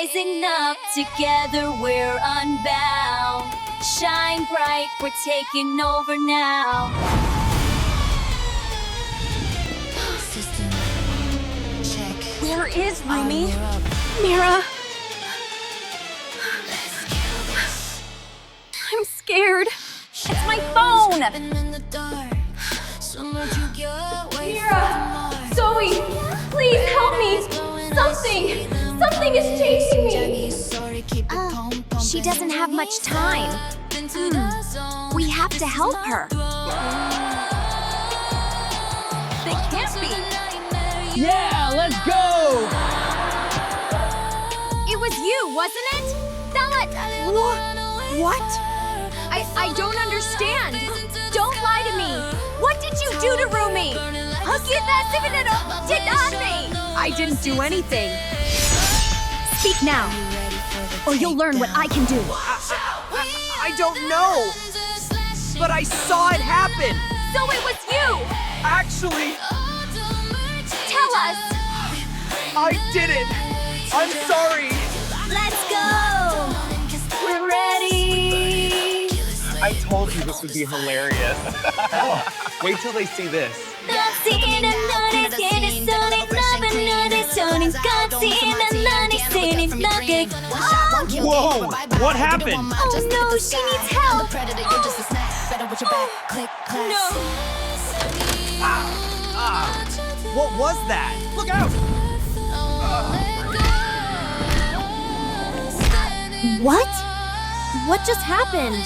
rising up, together we're unbound. Shine bright, we're taking over now. System check. Where is Rumi? Mira, Let's kill this. I'm scared. It's my phone. In the dark. Sooner you get away Mira, from Mars. Zoe, please help me. Something is chasing me. she doesn't have much time. We have to help her. They can't be. Yeah, let's go! It was you, wasn't it? What? I don't understand. Don't lie to me. What did you do to Rumi? I didn't do anything. Speak now, or you'll learn what I can do. I don't know, but I saw it happen. So it was you. Actually, Tell us. I did it. I'm sorry. Let's go! We're ready! I told you this would be hilarious. Wait till they see this. Whoa! What happened? Oh no, she needs help! No. What was that? Look out! What? What just happened?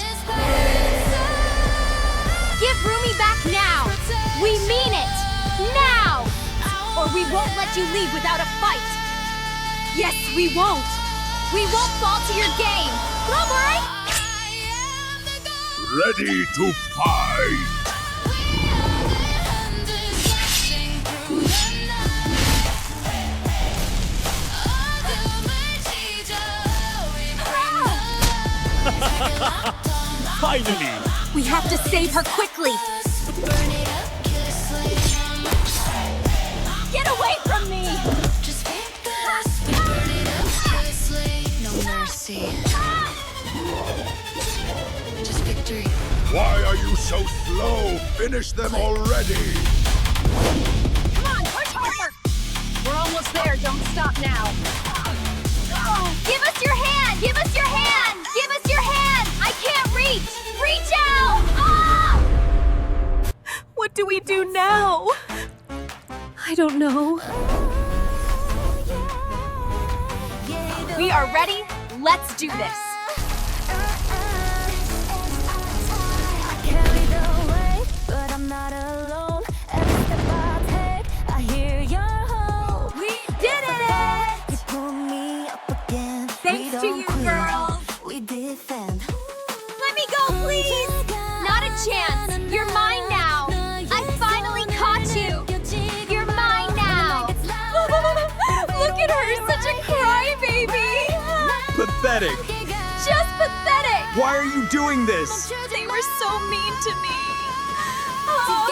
Give Rumi back now. We mean it. Now. Or we won't let you leave without a fight. Yes, we won't. We won't fall to your game. Don't worry. Ready to fight! Finally! We have to save her quickly. Get away from me. No mercy. Just victory. Why are you so slow? Finish them already! Come on, push harder. We're almost there. Don't stop now. Give us your hand. Give us your hand. Give us your hand. I can't reach. Reach out. Ah! What do we do now? I don't know. We are ready. Let's do this. We did it! Thanks to you, girls. Let me go, please. Not a chance. You're mine now. I finally caught you. You're mine now. Look at her, such a crybaby. Pathetic. Just pathetic. Why are you doing this? They were so mean to me. Oh,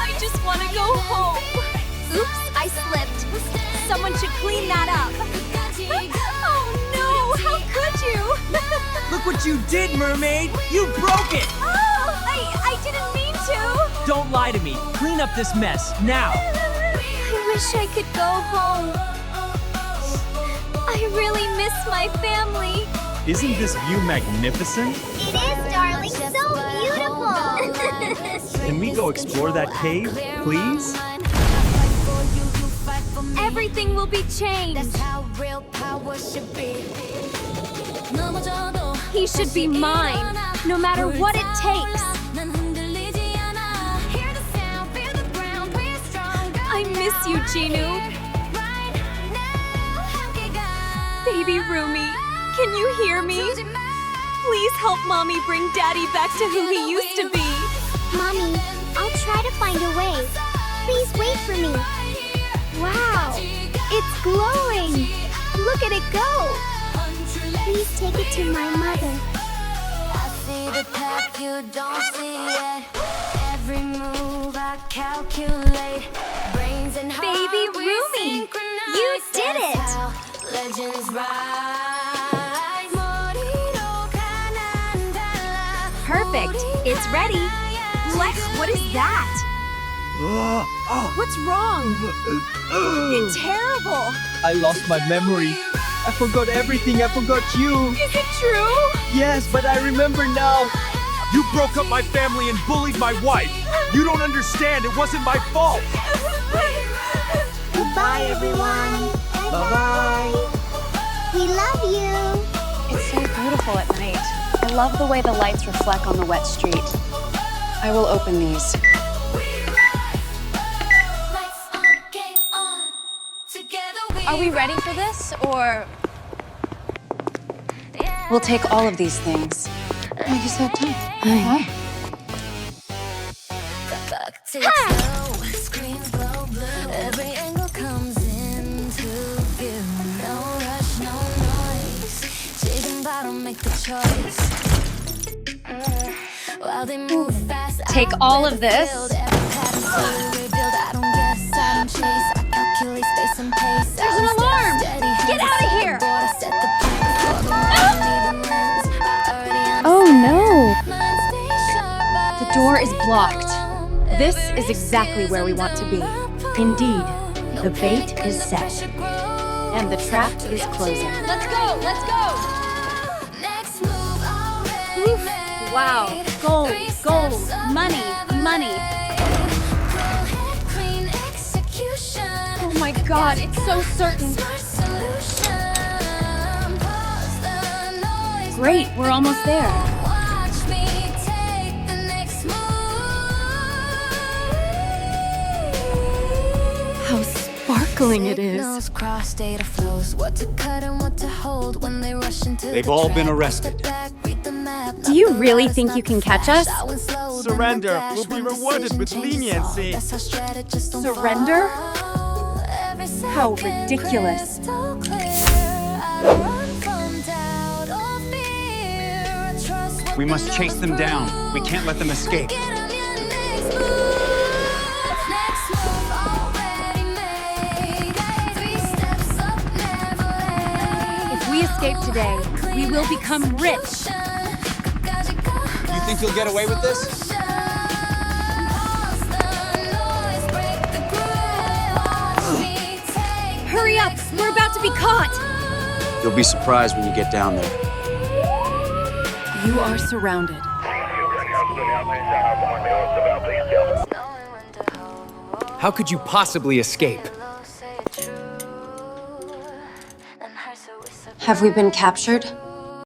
I just want to go home. Oops, I slipped. Someone should clean that up. Oh no, how could you? Look what you did, mermaid! You broke it! Oh, I didn't mean to. Don't lie to me. Clean up this mess, now! I wish I could go home. I really miss my family. Isn't this view magnificent? It is, darling. So beautiful. Can we go explore that cave, please? Everything will be changed. He should be mine, no matter what it takes. I miss you, Ginu. Baby Rumi, can you hear me? Please help Mommy bring Daddy back to who he used to be. Mommy, I'll try to find a way. Please wait for me. Wow, it's glowing. Look at it go. Please take it to my mother. I see the path you don't see yet. Every move I calculate. Brains and heart Baby Rumi, you did it. legends rise. Perfect. It's ready. Lex, what is that? What's wrong? It's terrible. I lost my memory. I forgot everything. I forgot you. Is it true? Yes, but I remember now. You broke up my family and bullied my wife. You don't understand. It wasn't my fault. Goodbye, everyone. Bye-bye. We love you. It's so beautiful at night. I love the way the lights reflect on the wet street. I will open these. Are we ready for this, or...? We'll take all of these things. I just have time. Hi. Screens glow blue. Every angle comes into view. No rush, no noise. Chasing bottom, make the choice. While they move fast, Take all of this. There's an alarm! Get out of here! Oh no. The door is blocked. This is exactly where we want to be. Indeed. The bait is set. And the trap is closing. Let's go! Let's go! Wow. Gold, gold, money, money. Oh my god, it's so certain. Great, we're almost there. How sparkling it is. They've all been arrested. Do you really think you can catch us? Surrender will be rewarded with leniency. Surrender? How ridiculous. We must chase them down. We can't let them escape. If we escape today, we will become rich. You think you'll get away with this? Hurry up! We're about to be caught! You'll be surprised when you get down there. You are surrounded. How could you possibly escape? Have we been captured?